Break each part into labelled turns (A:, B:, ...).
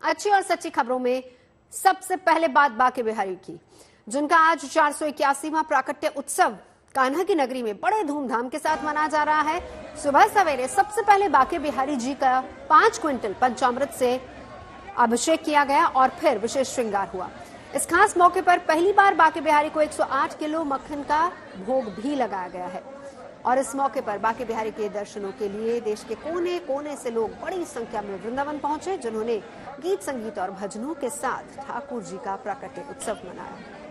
A: अच्छी और सच्ची खबरों में सबसे पहले बात बांके बिहारी की, जिनका आज 481वां प्राकट्य उत्सव कान्हा की नगरी में बड़े धूमधाम के साथ मनाया जा रहा है। सुबह सवेरे सबसे पहले बांके बिहारी जी का 5 क्विंटल पंचामृत से अभिषेक किया गया और फिर विशेष श्रृंगार हुआ। इस खास मौके पर पहली बार बांके बिहारी को 108 किलो मक्खन का भोग भी लगाया गया है और इस मौके पर बांके बिहारी के दर्शनों के लिए देश के कोने कोने से लोग बड़ी संख्या में वृंदावन पहुंचे, जिन्होंने गीत संगीत और भजनों के साथ ठाकुर जी का प्राकट्य उत्सव मनाया।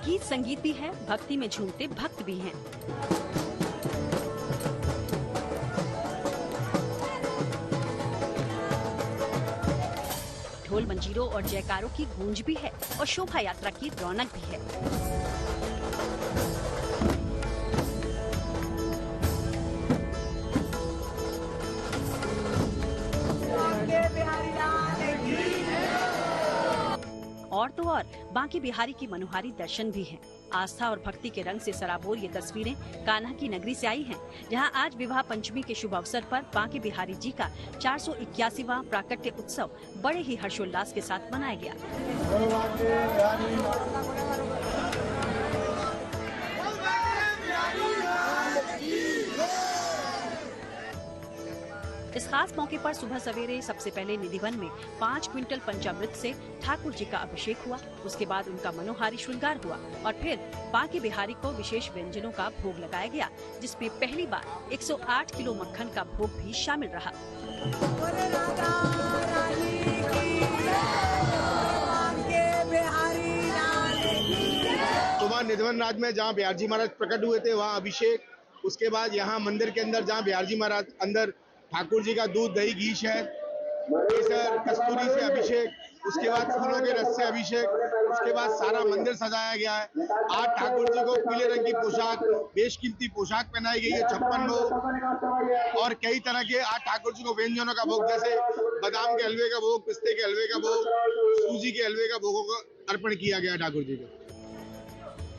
B: गीत संगीत भी है, भक्ति में झूमते भक्त भी हैं। ढोल मंजीरों और जयकारों की गूंज भी है और शोभा यात्रा की रौनक भी है। और तो और बांके बिहारी की मनोहारी दर्शन भी हैं। आस्था और भक्ति के रंग से सराबोर ये तस्वीरें कान्हा की नगरी से आई हैं, जहां आज विवाह पंचमी के शुभ अवसर पर बांके बिहारी जी का 481वां प्राकट्य उत्सव बड़े ही हर्षोल्लास के साथ मनाया गया। इस खास मौके पर सुबह सवेरे सबसे पहले निधिवन में 5 क्विंटल पंचामृत से ठाकुर जी का अभिषेक हुआ। उसके बाद उनका मनोहारी श्रृंगार हुआ और फिर बांके बिहारी को विशेष व्यंजनों का भोग लगाया गया, जिसमें पहली बार 108 किलो मक्खन का भोग भी शामिल रहा।
C: सुबह निधिवन राज में जहाँ बिहार जी महाराज प्रकट हुए थे वहाँ अभिषेक, उसके बाद यहाँ मंदिर के अंदर जहाँ बिहार जी महाराज अंदर ठाकुर जी का दूध दही घी शहद केसर कस्तूरी से अभिषेक, उसके बाद फूलों के रस से अभिषेक, उसके बाद सारा मंदिर सजाया गया है। आज ठाकुर जी को पीले रंग की पोशाक, बेशकीमती पोशाक पहनाई गई है, 56 भोग और कई तरह के आज ठाकुर जी को व्यंजनों का भोग, जैसे बादाम के हलवे का भोग, पिस्ते के हलवे का भोग, सूजी के हलवे का भोगों का अर्पण किया गया ठाकुर जी को।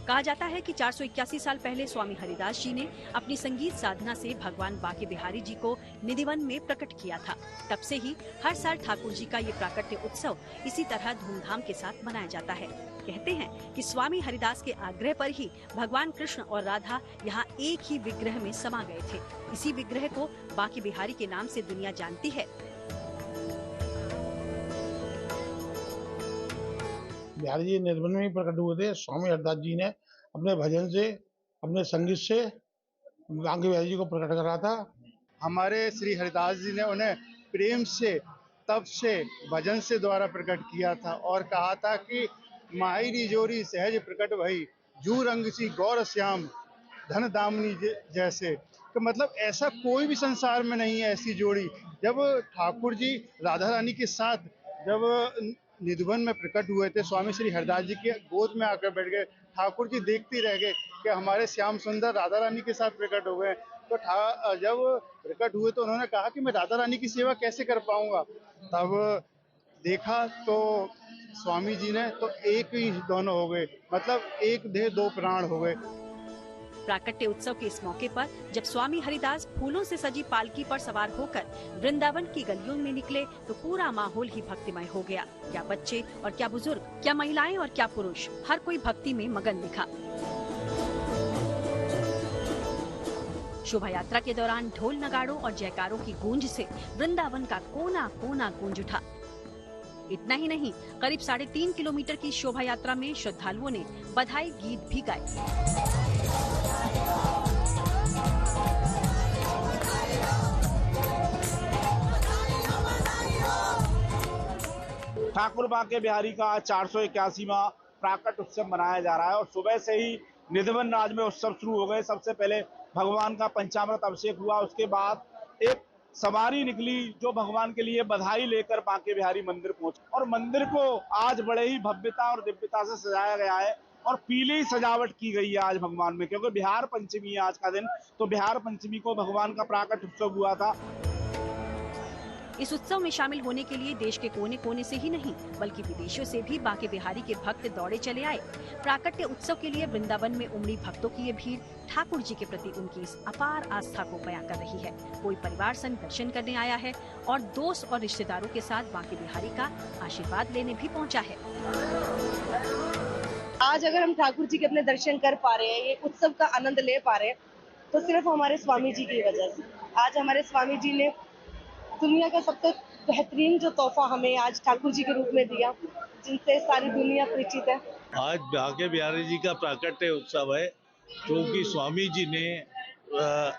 B: कहा जाता है कि 481 साल पहले स्वामी हरिदास जी ने अपनी संगीत साधना से भगवान बांके बिहारी जी को निधिवन में प्रकट किया था। तब से ही हर साल ठाकुर जी का ये प्राकट्य उत्सव इसी तरह धूमधाम के साथ मनाया जाता है। कहते हैं कि स्वामी हरिदास के आग्रह पर ही भगवान कृष्ण और राधा यहाँ एक ही विग्रह में समा गए थे। इसी विग्रह को बांके बिहारी के नाम से दुनिया जानती है।
D: बिहारी जी निर्वन में प्रकट हुए थे। स्वामी हरिदास जी ने अपने भजन से, अपने संगीत से बांके बिहारी जी को प्रकट करा था।
C: हमारे श्री हरिदास जी ने उन्हें प्रेम से, तप से, भजन से द्वारा प्रकट किया था और कहा था कि माहिरी जोरी सहज प्रकट भई, जू रंग सी गौर श्याम धन दामनी जैसे। तो मतलब ऐसा कोई भी संसार में नहीं है ऐसी जोड़ी। जब ठाकुर जी राधा रानी के साथ जब निधिवन में प्रकट हुए थे, स्वामी श्री हरिदास जी के गोद में आकर बैठ गए। ठाकुर जी देखते रह गए कि हमारे श्याम सुंदर राधा रानी के साथ प्रकट हो गए। तो जब प्रकट हुए तो उन्होंने कहा कि मैं राधा रानी की सेवा कैसे कर पाऊंगा। तब देखा तो स्वामी जी ने तो एक ही दोनों हो गए, मतलब एक देह दो प्राण हो गए।
B: प्राकट्य उत्सव के इस मौके पर जब स्वामी हरिदास फूलों से सजी पालकी पर सवार होकर वृंदावन की गलियों में निकले तो पूरा माहौल ही भक्तिमय हो गया। क्या बच्चे और क्या बुजुर्ग, क्या महिलाएं और क्या पुरुष, हर कोई भक्ति में मगन दिखा। शोभा यात्रा के दौरान ढोल नगाड़ों और जयकारों की गूंज से वृंदावन का कोना कोना गूंज उठा। इतना ही नहीं, करीब 3.5 किलोमीटर की शोभा यात्रा में श्रद्धालुओं ने बधाई गीत भी गाए।
E: ठाकुर बांके बिहारी का 481वां प्राकट उत्सव मनाया जा रहा है और सुबह से ही निधिवन राज में उत्सव शुरू हो गए। सबसे पहले भगवान का पंचामृत अभिषेक हुआ, उसके बाद एक सवारी निकली जो भगवान के लिए बधाई लेकर बांके बिहारी मंदिर पहुंचे और मंदिर को आज बड़े ही भव्यता और दिव्यता से सजाया गया है और पीली सजावट की गई है आज भगवान में, क्योंकि बिहार पंचमी है आज का दिन। तो बिहार पंचमी को भगवान का प्राकट उत्सव हुआ था।
B: इस उत्सव में शामिल होने के लिए देश के कोने कोने से ही नहीं बल्कि विदेशों से भी बांके बिहारी के भक्त दौड़े चले आए। प्राकट्य उत्सव के लिए वृंदावन में उमड़ी भक्तों की ये भीड़ ठाकुर जी के प्रति उनकी इस अपार आस्था को बयां कर रही है। कोई परिवार संग दर्शन करने आया है और दोस्त और रिश्तेदारों के साथ बांके बिहारी का आशीर्वाद लेने भी पहुँचा है।
F: आज अगर हम ठाकुर जी के अपने दर्शन कर पा रहे हैं, ये उत्सव का आनंद ले पा रहे हैं, तो सिर्फ हमारे स्वामी जी की वजह से। आज हमारे स्वामी जी ने दुनिया का सबसे बेहतरीन जो तोहफा हमें आज ठाकुर जी के रूप में दिया, जिनसे सारी दुनिया परिचित है।
G: आज बांके बिहारी जी का प्राकट्य उत्सव है, क्योंकि स्वामी जी ने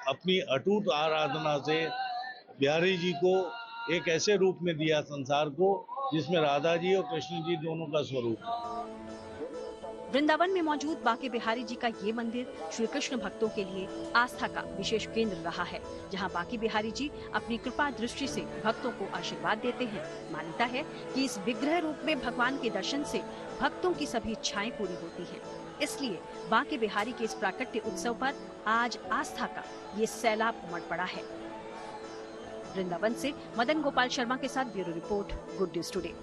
G: अपनी अटूट आराधना से बिहारी जी को एक ऐसे रूप में दिया संसार को जिसमें राधा जी और कृष्ण जी दोनों का स्वरूप।
B: वृंदावन में मौजूद बांके बिहारी जी का ये मंदिर श्री कृष्ण भक्तों के लिए आस्था का विशेष केंद्र रहा है, जहां बांके बिहारी जी अपनी कृपा दृष्टि से भक्तों को आशीर्वाद देते हैं। मान्यता है कि इस विग्रह रूप में भगवान के दर्शन से भक्तों की सभी इच्छाएं पूरी होती हैं। इसलिए बांके बिहारी के इस प्राकट्य उत्सव पर आज आस्था का ये सैलाब उमड़ पड़ा है। वृंदावन से मदन गोपाल शर्मा के साथ bureau report, good news today.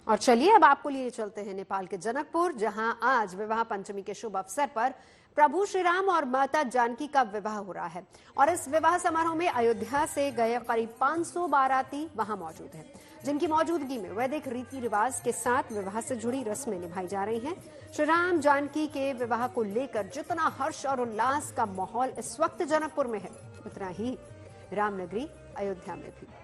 A: और चलिए अब आपको लिए चलते हैं नेपाल के जनकपुर, जहां आज विवाह पंचमी के शुभ अवसर पर प्रभु श्री राम और माता जानकी का विवाह हो रहा है। और इस विवाह समारोह में अयोध्या से गए करीब 500 बाराती वहां मौजूद हैं, जिनकी मौजूदगी में वैदिक रीति रिवाज के साथ विवाह से जुड़ी रस्में निभाई जा रही हैं। श्री राम जानकी के विवाह को लेकर जितना हर्ष और उल्लास का माहौल इस वक्त जनकपुर में है, उतना ही रामनगरी अयोध्या में भी।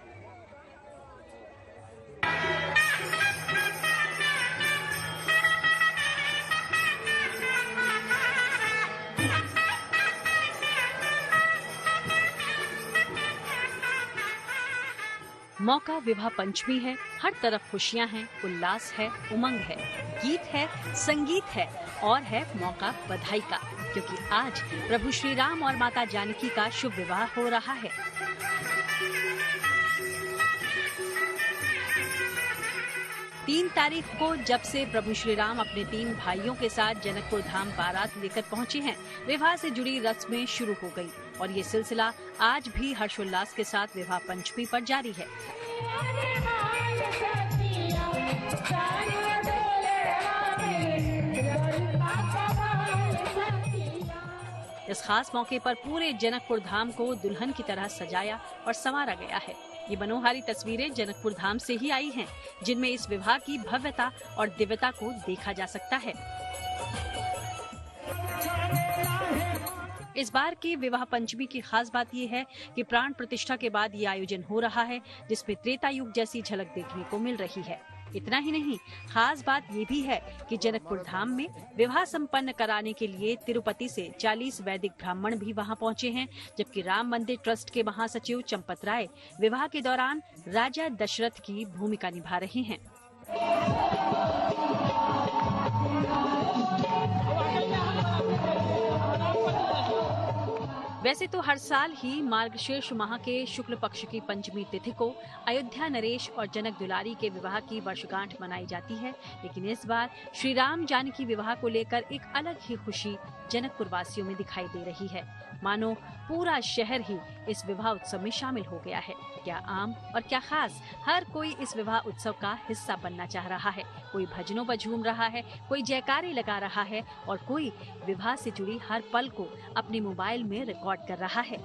B: मौका विवाह पंचमी है, हर तरफ खुशियां हैं, उल्लास है, उमंग है, गीत है, संगीत है और है मौका बधाई का, क्योंकि आज प्रभु श्री राम और माता जानकी का शुभ विवाह हो रहा है। तीन तारीख को जब से प्रभु श्री राम अपने 3 भाइयों के साथ जनकपुर धाम बारात लेकर पहुंचे हैं, विवाह से जुड़ी रस्में शुरू हो गई और ये सिलसिला आज भी हर्षोल्लास के साथ विवाह पंचमी पर जारी है। इस खास मौके पर पूरे जनकपुर धाम को दुल्हन की तरह सजाया और संवारा गया है। ये मनोहारी तस्वीरें जनकपुर धाम से ही आई हैं, जिनमें इस विवाह की भव्यता और दिव्यता को देखा जा सकता है। इस बार की विवाह पंचमी की खास बात यह है कि प्राण प्रतिष्ठा के बाद ये आयोजन हो रहा है, जिसमें त्रेता युग जैसी झलक देखने को मिल रही है। इतना ही नहीं, खास बात ये भी है कि जनकपुर धाम में विवाह संपन्न कराने के लिए तिरुपति से 40 वैदिक ब्राह्मण भी वहां पहुंचे हैं, जबकि राम मंदिर ट्रस्ट के महासचिव चंपत राय विवाह के दौरान राजा दशरथ की भूमिका निभा रहे हैं। वैसे तो हर साल ही मार्गशीर्ष माह के शुक्ल पक्ष की पंचमी तिथि को अयोध्या नरेश और जनक दुलारी के विवाह की वर्षगांठ मनाई जाती है, लेकिन इस बार श्री राम जानकी विवाह को लेकर एक अलग ही खुशी जनकपुर वासियों में दिखाई दे रही है। मानो पूरा शहर ही इस विवाह उत्सव में शामिल हो गया है। क्या आम और क्या खास, हर कोई इस विवाह उत्सव का हिस्सा बनना चाह रहा है। कोई भजनों पर झूम रहा है, कोई जयकारे लगा रहा है और कोई विवाह से जुड़ी हर पल को अपने मोबाइल में रिकॉर्ड कर रहा है।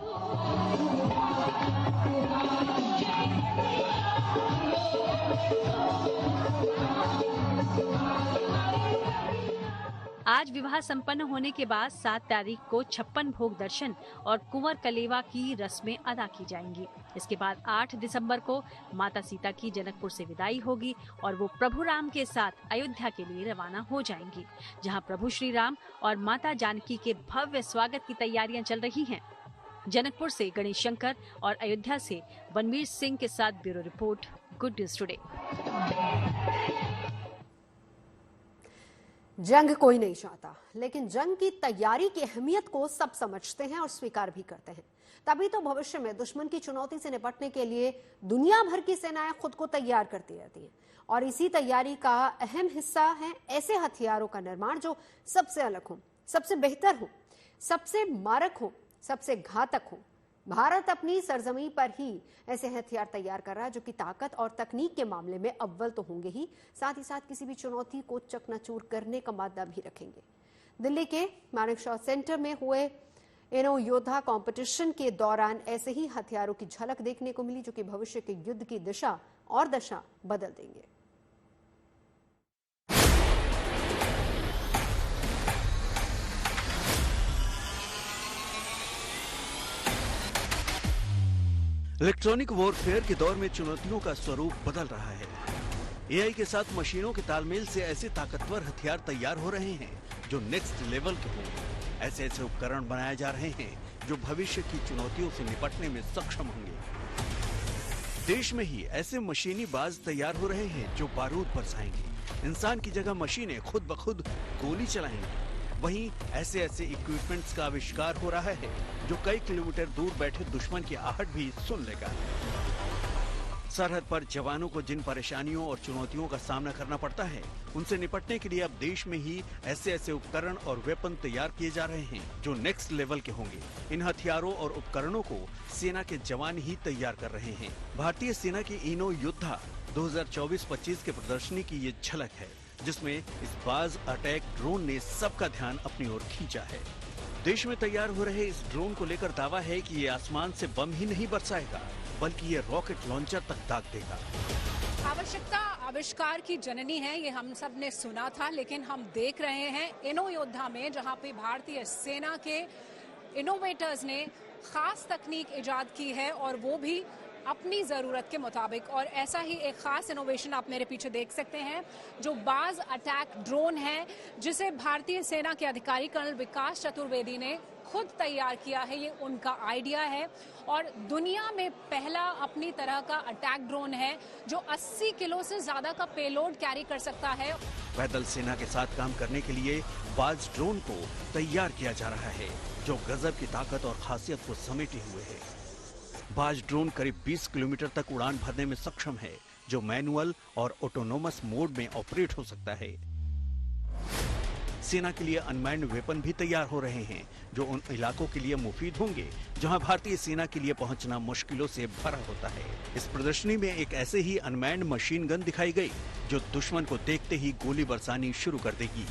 B: आज विवाह संपन्न होने के बाद 7 तारीख को 56 भोग दर्शन और कुंवर कलेवा की रस्में अदा की जाएंगी। इसके बाद 8 दिसंबर को माता सीता की जनकपुर से विदाई होगी और वो प्रभु राम के साथ अयोध्या के लिए रवाना हो जाएंगी, जहां प्रभु श्री राम और माता जानकी के भव्य स्वागत की तैयारियां चल रही हैं। जनकपुर से गणेश शंकर और अयोध्या से बनवीर सिंह के साथ bureau report, good news today.
A: जंग कोई नहीं चाहता, लेकिन जंग की तैयारी की अहमियत को सब समझते हैं और स्वीकार भी करते हैं। तभी तो भविष्य में दुश्मन की चुनौती से निपटने के लिए दुनिया भर की सेनाएं खुद को तैयार करती रहती हैं और इसी तैयारी का अहम हिस्सा है ऐसे हथियारों का निर्माण जो सबसे अलग हो, सबसे बेहतर हो, सबसे मारक हो, सबसे घातक हो। भारत अपनी सरजमी पर ही ऐसे हथियार तैयार कर रहा है जो कि ताकत और तकनीक के मामले में अव्वल तो होंगे ही साथ किसी भी चुनौती को चकनाचूर करने का मादा भी रखेंगे। दिल्ली के मानेकशॉ सेंटर में हुए इनो योद्धा कंपटीशन के दौरान ऐसे ही हथियारों की झलक देखने को मिली जो कि भविष्य के युद्ध की दिशा और दशा बदल देंगे।
H: इलेक्ट्रॉनिक वॉरफेयर के दौर में चुनौतियों का स्वरूप बदल रहा है। एआई के साथ मशीनों के तालमेल से ऐसे ताकतवर हथियार तैयार हो रहे हैं जो नेक्स्ट लेवल के होंगे। ऐसे उपकरण बनाए जा रहे हैं जो भविष्य की चुनौतियों से निपटने में सक्षम होंगे। देश में ही ऐसे मशीनी बाज तैयार हो रहे हैं जो बारूद बरसाएंगे। इंसान की जगह मशीनें खुद ब खुद गोली चलाएंगी। वहीं ऐसे इक्विपमेंट्स का आविष्कार हो रहा है जो कई किलोमीटर दूर बैठे दुश्मन की आहट भी सुन लेगा। सरहद पर जवानों को जिन परेशानियों और चुनौतियों का सामना करना पड़ता है, उनसे निपटने के लिए अब देश में ही ऐसे उपकरण और वेपन तैयार किए जा रहे हैं जो नेक्स्ट लेवल के होंगे। इन हथियारों और उपकरणों को सेना के जवान ही तैयार कर रहे हैं। भारतीय सेना की इनो योद्धा 2024-25 के प्रदर्शनी की ये झलक है, जिसमें इस बाज अटैक ड्रोन ने सबका ध्यान अपनी ओर खींचा है। देश में तैयार हो रहे इस ड्रोन को लेकर दावा है कि ये आसमान से बम ही नहीं बरसाएगा, बल्कि ये रॉकेट लॉन्चर तक दाग देगा।
I: आवश्यकता आविष्कार की जननी है, ये हम सब ने सुना था, लेकिन हम देख रहे हैं इनो योद्धा में, जहां पे भारतीय सेना के इनोवेटर्स ने खास तकनीक इजाद की है और वो भी अपनी जरूरत के मुताबिक। और ऐसा ही एक खास इनोवेशन आप मेरे पीछे देख सकते हैं जो बाज अटैक ड्रोन है, जिसे भारतीय सेना के अधिकारी कर्नल विकास चतुर्वेदी ने खुद तैयार किया है। ये उनका आइडिया है और दुनिया में पहला अपनी तरह का अटैक ड्रोन है जो 80 किलो से ज्यादा का पेलोड कैरी कर सकता है।
H: पैदल सेना के साथ काम करने के लिए बाज ड्रोन को तैयार किया जा रहा है जो गजब की ताकत और खासियत को समेटे हुए है। बाज ड्रोन करीब 20 किलोमीटर तक उड़ान भरने में सक्षम है, जो मैनुअल और ऑटोनोमस मोड में ऑपरेट हो सकता है। सेना के लिए अनमैन्ड वेपन भी तैयार हो रहे हैं जो उन इलाकों के लिए मुफीद होंगे जहां भारतीय सेना के लिए पहुंचना मुश्किलों से भरा होता है। इस प्रदर्शनी में एक ऐसे ही अनमैन्ड मशीन गन दिखाई गई जो दुश्मन को देखते ही गोली बरसानी शुरू कर देगी।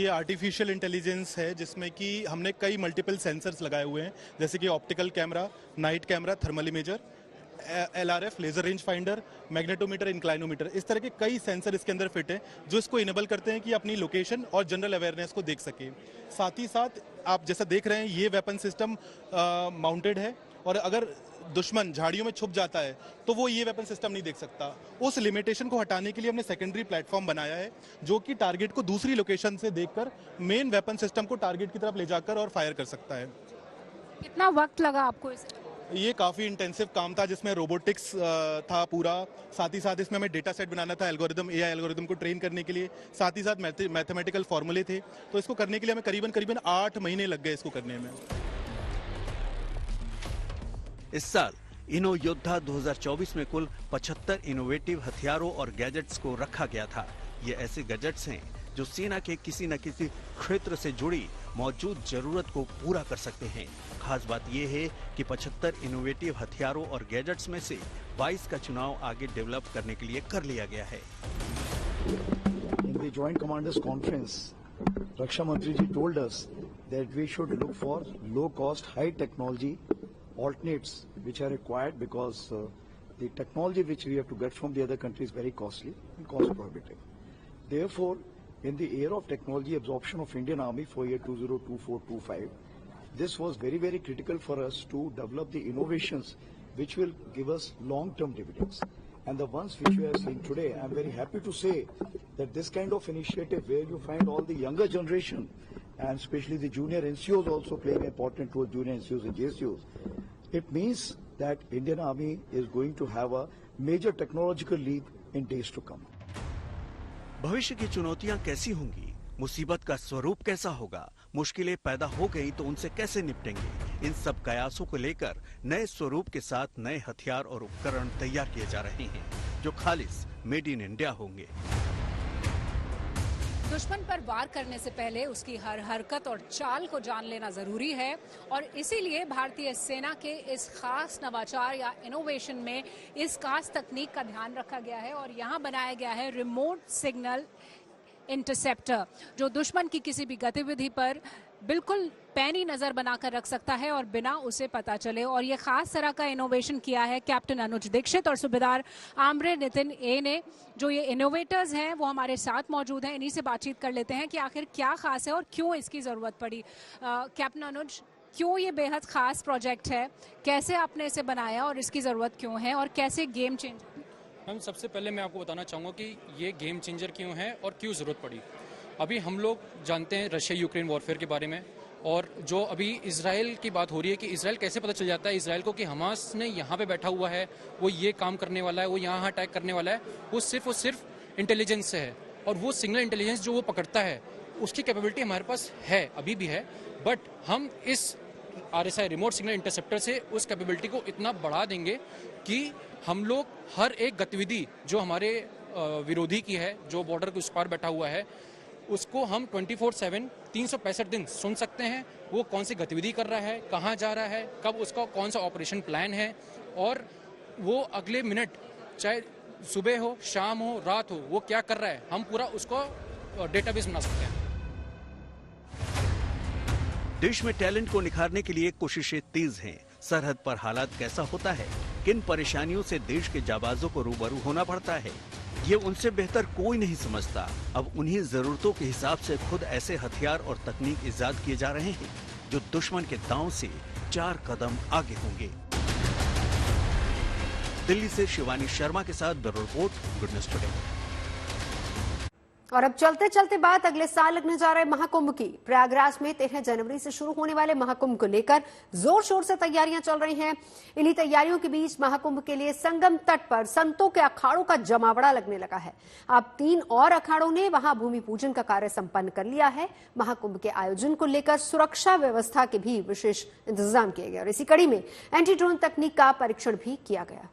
J: ये आर्टिफिशियल इंटेलिजेंस है जिसमें कि हमने कई मल्टीपल सेंसर्स लगाए हुए हैं, जैसे कि optical camera, night camera, thermal imager, LRF laser range finder, magnetometer, inclinometer, इस तरह के कई सेंसर इसके अंदर फिट हैं जो इसको इनेबल करते हैं कि अपनी लोकेशन और जनरल अवेयरनेस को देख सके। साथ ही साथ आप जैसा देख रहे हैं ये वेपन सिस्टम माउंटेड है और अगर दुश्मन झाड़ियों में छुप जाता है तो वो ये वेपन सिस्टम नहीं देख सकता। उस लिमिटेशन को हटाने के लिए हमने सेकेंडरी प्लेटफॉर्म बनाया है जो कि टारगेट को दूसरी लोकेशन से देखकर मेन वेपन सिस्टम को टारगेट की तरफ ले जाकर और फायर कर सकता है।
I: कितना वक्त लगा आपको इसे?
J: ये काफ़ी इंटेंसिव काम था जिसमें रोबोटिक्स था पूरा, साथ ही साथ इसमें हमें डेटा सेट बनाना था एल्गोरिदम, AI एल्गोरिदम को ट्रेन करने के लिए, साथ ही साथ मैथमेटिकल फॉर्मूले थे। तो इसको करने के लिए हमें करीबन 8 महीने लग गए इसको करने में।
H: इस साल इनो योद्धा 2024 में कुल 75 इनोवेटिव हथियारों और गैजेट्स को रखा गया था। ये ऐसे गैजेट्स हैं जो सेना के किसी न किसी क्षेत्र से जुड़ी मौजूद जरूरत को पूरा कर सकते हैं। खास बात यह है कि 75 इनोवेटिव हथियारों और गैजेट्स में से 22 का चुनाव आगे डेवलप करने के लिए कर लिया गया है।
K: In the Joint Commanders Conference, Raksha Mantri ji told us that we should look for low cost, high technology alternates which are required because the technology which we have to get from the other countries is very costly and cost prohibitive. Therefore, in the era of technology absorption of Indian Army for year 2024-25, this was very, very critical for us to develop the innovations which will give us long-term dividends. And the ones which we are seeing today, I'm very happy to say that this kind of initiative where you find all the younger generation and especially the junior NCOs also playing an important role, junior NCOs and JCOs, it means that Indian Army is going to have a major technological leap in days to come.
H: भविष्य की चुनौतियां कैसी होंगी, मुसीबत का स्वरूप कैसा होगा, मुश्किलें पैदा हो गई तो उनसे कैसे निपटेंगे, इन सब कयासों को लेकर नए स्वरूप के साथ नए हथियार और उपकरण तैयार किए जा रहे हैं जो खालिस मेड इन इंडिया होंगे।
I: दुश्मन पर वार करने से पहले उसकी हर हरकत और चाल को जान लेना जरूरी है और इसीलिए भारतीय सेना के इस खास नवाचार या इनोवेशन में इस खास तकनीक का ध्यान रखा गया है और यहाँ बनाया गया है रिमोट सिग्नल इंटरसेप्टर, जो दुश्मन की किसी भी गतिविधि पर बिल्कुल पैनी नजर बनाकर रख सकता है और बिना उसे पता चले। और ये खास तरह का इनोवेशन किया है कैप्टन अनुज दीक्षित और सूबेदार आमरे नितिन ए ने। जो ये इनोवेटर्स हैं वो हमारे साथ मौजूद हैं, इन्हीं से बातचीत कर लेते हैं कि आखिर क्या खास है और क्यों इसकी जरूरत पड़ी। कैप्टन अनुज, क्यों ये बेहद खास प्रोजेक्ट है, कैसे आपने इसे बनाया और इसकी जरूरत क्यों है और कैसे गेम चेंजर?
L: मैम, सबसे पहले मैं आपको बताना चाहूँगा कि ये गेम चेंजर क्यों है और क्यों ज़रूरत पड़ी। अभी हम लोग जानते हैं रशिया यूक्रेन वॉरफेयर के बारे में, और जो अभी इसराइल की बात हो रही है कि इसराइल कैसे पता चल जाता है इसराइल को कि हमास ने यहाँ पे बैठा हुआ है, वो ये काम करने वाला है, वो यहाँ अटैक करने वाला है, वो सिर्फ इंटेलिजेंस से है। और वो सिग्नल इंटेलिजेंस जो वो पकड़ता है उसकी कैपेबिलिटी हमारे पास है, अभी भी है, बट हम इस RSI रिमोट सिग्नल इंटरसेप्टर से उस कैपेबिलिटी को इतना बढ़ा देंगे कि हम लोग हर एक गतिविधि जो हमारे विरोधी की है, जो बॉर्डर के उस पार बैठा हुआ है, उसको हम 24/7 365 दिन सुन सकते हैं। वो कौन सी गतिविधि कर रहा है, कहाँ जा रहा है, कब उसका कौन सा ऑपरेशन प्लान है, और वो अगले मिनट चाहे सुबह हो, शाम हो, रात हो, वो क्या कर रहा है, हम पूरा उसको डेटाबेस बना सकते हैं।
H: देश में टैलेंट को निखारने के लिए कोशिशें तेज हैं। सरहद पर हालात कैसा होता है, किन परेशानियों से देश के जाबाजों को रूबरू होना पड़ता है, ये उनसे बेहतर कोई नहीं समझता। अब उन्हीं जरूरतों के हिसाब से खुद ऐसे हथियार और तकनीक इजाद किए जा रहे हैं जो दुश्मन के दांव से 4 कदम आगे होंगे। दिल्ली से शिवानी शर्मा के साथ bureau report, good news today.
A: और अब चलते चलते बात अगले साल लगने जा रहे महाकुंभ की। प्रयागराज में 13 जनवरी से शुरू होने वाले महाकुंभ को लेकर जोर शोर से तैयारियां चल रही हैं। इन्हीं तैयारियों के बीच महाकुंभ के लिए संगम तट पर संतों के अखाड़ों का जमावड़ा लगने लगा है। अब 3 और अखाड़ों ने वहां भूमि पूजन का कार्य संपन्न कर लिया है। महाकुंभ के आयोजन को लेकर सुरक्षा व्यवस्था के भी विशेष इंतजाम किए गए और इसी कड़ी में एंटी ड्रोन तकनीक का परीक्षण भी किया गया।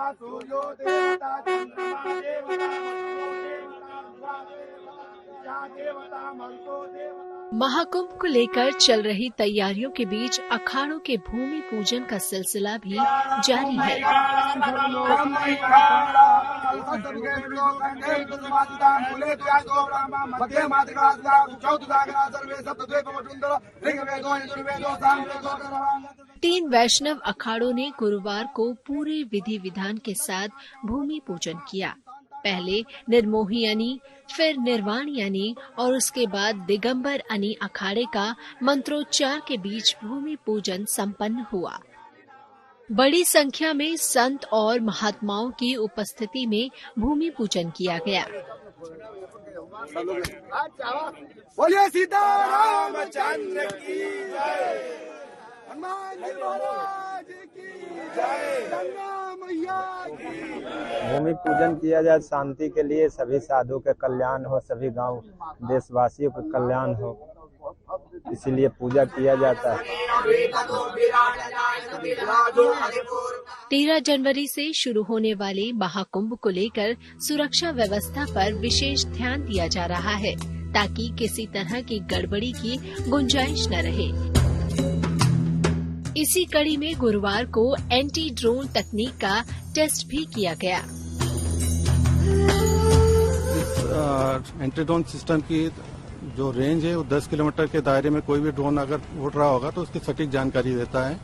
E: सूर्यो देवता चंद्रमा देवता देवता मरुतो देवता।
M: महाकुंभ को लेकर चल रही तैयारियों के बीच अखाड़ों के भूमि पूजन का सिलसिला भी जारी है। तीन वैष्णव अखाड़ों ने गुरुवार को पूरे विधि विधान के साथ भूमि पूजन किया। पहले निर्मोही यानी, फिर निर्वाण यानी और उसके बाद दिगंबर यानी अखाड़े का मंत्रोच्चार के बीच भूमि पूजन संपन्न हुआ। बड़ी संख्या में संत और महात्माओं की उपस्थिति में भूमि पूजन किया गया।
E: बोलिए सीतारामचंद्र की जय, हनुमान जी महाराज की जय, गंगा मैया की।
N: भूमि पूजन किया जाए शांति के लिए, सभी साधु के कल्याण हो, सभी गांव देशवासियों का कल्याण हो, इसीलिए पूजा किया जाता है।
M: 13 जनवरी से शुरू होने वाले महाकुंभ को लेकर सुरक्षा व्यवस्था पर विशेष ध्यान दिया जा रहा है ताकि किसी तरह की गड़बड़ी की गुंजाइश न रहे। इसी कड़ी में गुरुवार को एंटी ड्रोन तकनीक का टेस्ट भी किया गया।
O: एंटी ड्रोन सिस्टम की जो रेंज है वो 10 किलोमीटर के दायरे में कोई भी ड्रोन अगर उड़ रहा होगा तो उसकी सटीक जानकारी देता है,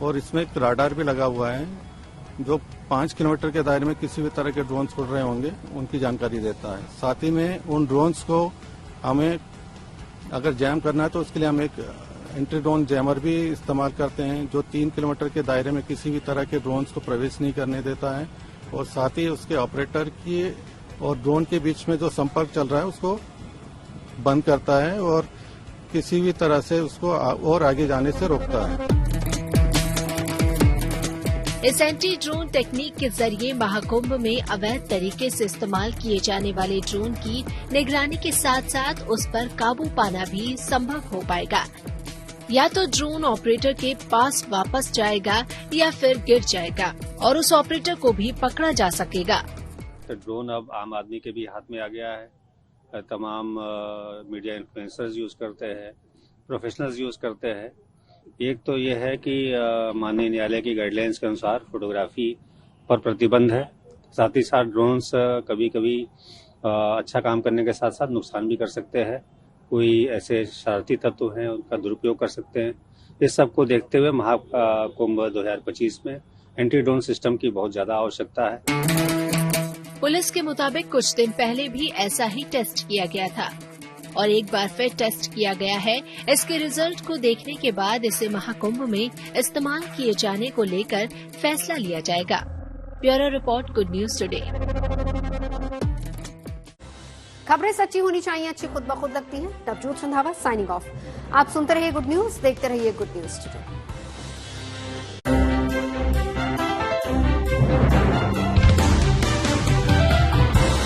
O: और इसमें एक राडार भी लगा हुआ है जो 5 किलोमीटर के दायरे में किसी भी तरह के ड्रोन्स उड़ रहे होंगे उनकी जानकारी देता है। साथ ही में उन ड्रोन्स को हमें अगर जैम करना है तो उसके लिए हम एक एंटी ड्रोन जैमर भी इस्तेमाल करते हैं जो 3 किलोमीटर के दायरे में किसी भी तरह के ड्रोन्स को प्रवेश नहीं करने देता है, और साथ ही उसके ऑपरेटर की और ड्रोन के बीच में जो संपर्क चल रहा है उसको बंद करता है और किसी भी तरह से उसको और आगे जाने से रोकता है।
M: इस एंटी ड्रोन टेक्निक के जरिए महाकुंभ में अवैध तरीके से इस्तेमाल किए जाने वाले ड्रोन की निगरानी के साथ साथ उस पर काबू पाना भी संभव हो पाएगा। या तो ड्रोन ऑपरेटर के पास वापस जाएगा या फिर गिर जाएगा और उस ऑपरेटर को भी पकड़ा जा सकेगा।
P: तो ड्रोन अब आम आदमी के भी हाथ में आ गया है। तमाम मीडिया इन्फ्लुएंसर्स यूज करते हैं, प्रोफेशनल्स यूज करते हैं। एक तो ये है कि माननीय न्यायालय की गाइडलाइंस के अनुसार फोटोग्राफी पर प्रतिबंध है। साथ ही साथ ड्रोन्स कभी कभी अच्छा काम करने के साथ साथ नुकसान भी कर सकते हैं। कोई ऐसे शरारती तत्व हैं उनका दुरुपयोग कर सकते हैं। इस सब को देखते हुए महाकुंभ 2025 में एंटी ड्रोन सिस्टम की बहुत ज्यादा आवश्यकता है।
M: पुलिस के मुताबिक कुछ दिन पहले भी ऐसा ही टेस्ट किया गया था और एक बार फिर टेस्ट किया गया है। इसके रिजल्ट को देखने के बाद इसे महाकुंभ में इस्तेमाल किए जाने को लेकर फैसला लिया जाएगा। Bureau report, good news today.
A: खबरें सच्ची होनी चाहिए, अच्छी खुद ब खुद लगती हैं। Navjot Randhawa signing off. आप सुनते रहिए गुड न्यूज, देखते रहिए गुड न्यूज टुडे।